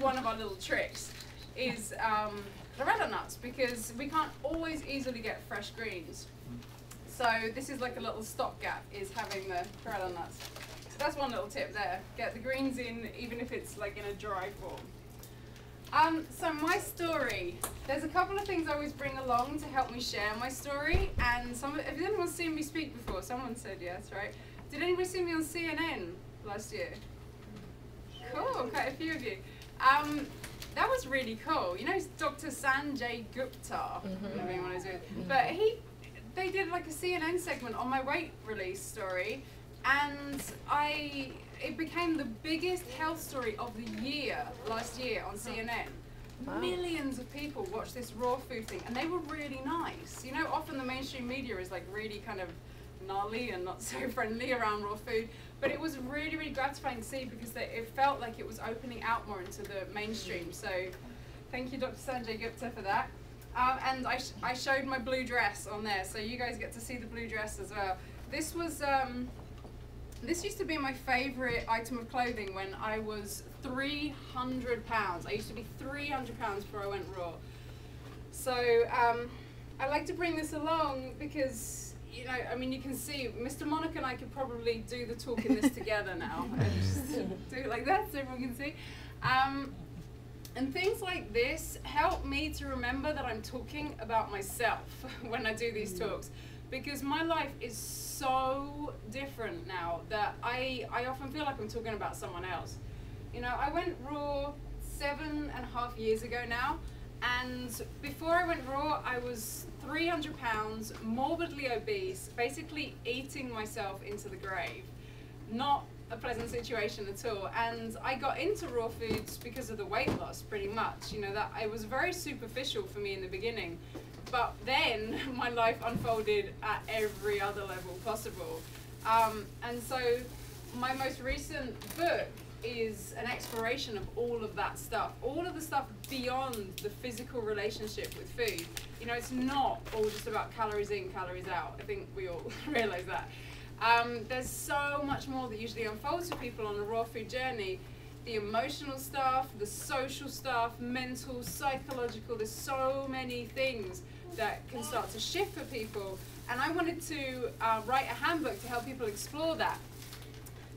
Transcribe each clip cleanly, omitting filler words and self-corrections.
one of our little tricks, is Colello nuts, because we can't always easily get fresh greens. So this is like a little stopgap, is having the Colello nuts. So that's one little tip there. Get the greens in, even if it's like in a dry form. So my story, there's a couple of things I always bring along to help me share my story. And have anyone seen me speak before? Someone said yes, right? Did anybody see me on CNN last year? Cool, quite a few of you. That was really cool. You know Dr. Sanjay Gupta, I don't know if anyone knows who, but they did like a CNN segment on my weight release story, and it became the biggest health story of the year last year on CNN. Wow. Millions of people watched this raw food thing, and they were really nice. You know, often the mainstream media is like really kind of gnarly and not so friendly around raw food, but it was really, really gratifying to see, because it felt like it was opening out more into the mainstream. So thank you, Dr. Sanjay Gupta, for that. And I showed my blue dress on there, so you guys get to see the blue dress as well. This was this used to be my favorite item of clothing when I was 300 pounds. I used to be 300 pounds before I went raw. So I like to bring this along because, you know, I mean, you can see Mr. Monarch and I could probably do the talk in this together now. Just do it like that so everyone can see. And things like this help me to remember that I'm talking about myself when I do these talks, because my life is so different now that I often feel like I'm talking about someone else. You know, I went raw 7.5 years ago now, and before I went raw, I was 300 pounds, morbidly obese, basically eating myself into the grave. Not a pleasant situation at all. And I got into raw foods because of the weight loss, pretty much. You know, that it was very superficial for me in the beginning. But then my life unfolded at every other level possible. And so my most recent book is an exploration of all of that stuff, all of the stuff beyond the physical relationship with food. You know, it's not all just about calories in, calories out. I think we all realize that. There's so much more that usually unfolds for people on a raw food journey. The emotional stuff, the social stuff, mental, psychological, there's so many things that can start to shift for people. And I wanted to write a handbook to help people explore that.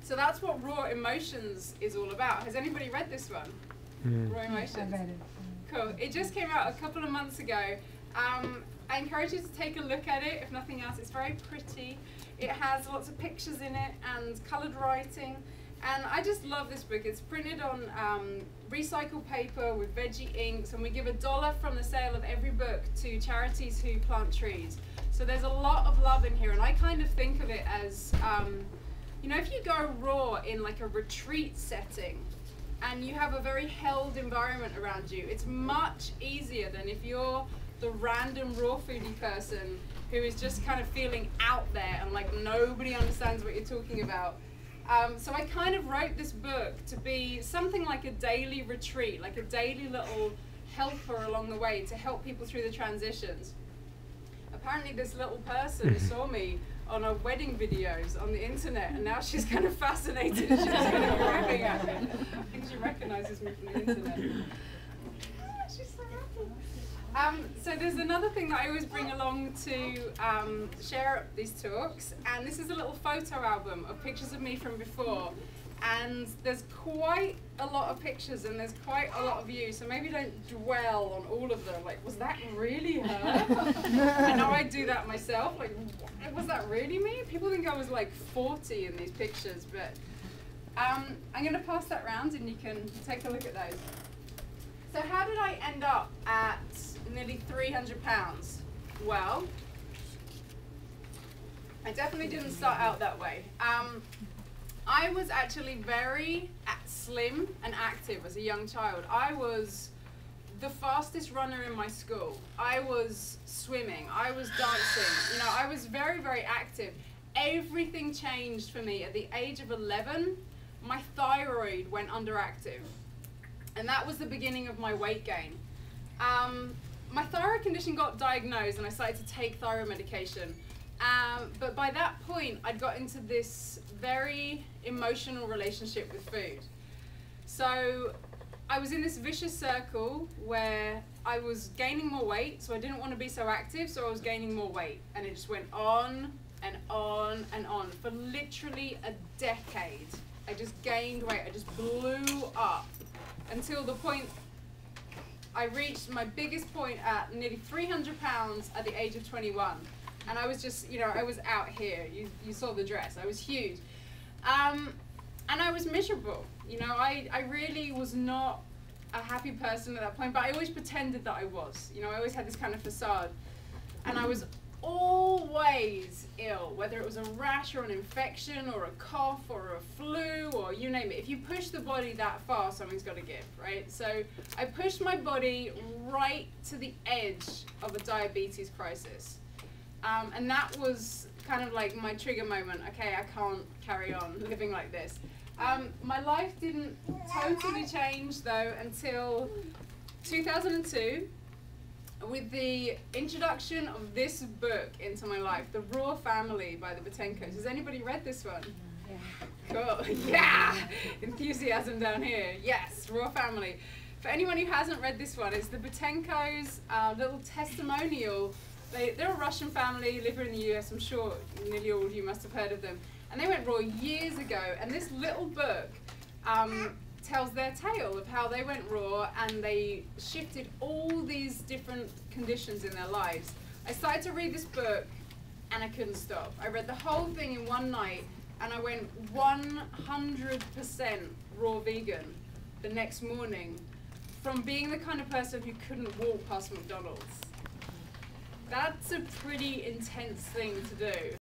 So that's what Raw Emotions is all about. Has anybody read this one? Raw Emotions? I read it. Cool. It just came out a couple of months ago. I encourage you to take a look at it, if nothing else. It's very pretty. It has lots of pictures in it and coloured writing. And I just love this book. It's printed on recycled paper with veggie inks, and we give $1 from the sale of every book to charities who plant trees. So there's a lot of love in here, and I kind of think of it as, you know, if you go raw in like a retreat setting and you have a very held environment around you, it's much easier than if you're the random raw foodie person who is just kind of feeling out there and like nobody understands what you're talking about. So I kind of wrote this book to be something like a daily retreat, like a daily little helper along the way to help people through the transitions. Apparently this little person saw me on our wedding videos on the internet, and now she's kind of fascinated. She's kind of grabbing at me. I think she recognizes me from the internet. She's so happy. So there's another thing that I always bring along to share these talks, and this is a little photo album of pictures of me from before. And there's quite a lot of pictures and there's quite a lot of you, so maybe don't dwell on all of them. Like, was that really her? I know I do that myself. Like, was that really me? People think I was like 40 in these pictures, but I'm going to pass that around and you can take a look at those. So how did I end up at nearly 300 pounds? Well, I definitely didn't start out that way. I was actually very slim and active as a young child. I was the fastest runner in my school. I was swimming, I was dancing, you know, I was very, very active. Everything changed for me at the age of 11. My thyroid went underactive, and that was the beginning of my weight gain. My thyroid condition got diagnosed and I started to take thyroid medication. But by that point, I'd got into this very emotional relationship with food. So I was in this vicious circle where I was gaining more weight, so I didn't want to be so active, so I was gaining more weight. And it just went on and on and on for literally a decade. I just gained weight. I just blew up until the point I reached my biggest point at nearly 300 pounds at the age of 21. And I was just, you know, I was out here. You saw the dress. I was huge. And I was miserable. You know, I really was not a happy person at that point, but I always pretended that I was. You know, I always had this kind of facade. And I was always ill, whether it was a rash or an infection or a cough or a flu or you name it. If you push the body that far, something's got to give, right? So I pushed my body right to the edge of a diabetes crisis. And that was kind of like my trigger moment. Okay, I can't carry on living like this. My life didn't totally change though until 2002 with the introduction of this book into my life, The Raw Family by the Botenkos. Has anybody read this one? Yeah. Cool. Yeah! Enthusiasm down here. Yes, Raw Family. For anyone who hasn't read this one, it's the Botenkos' little testimonial. They're a Russian family, live here in the US. I'm sure nearly all of you must have heard of them. And they went raw years ago, and this little book tells their tale of how they went raw and they shifted all these different conditions in their lives. I started to read this book and I couldn't stop. I read the whole thing in one night and I went 100% raw vegan the next morning from being the kind of person who couldn't walk past McDonald's. That's a pretty intense thing to do.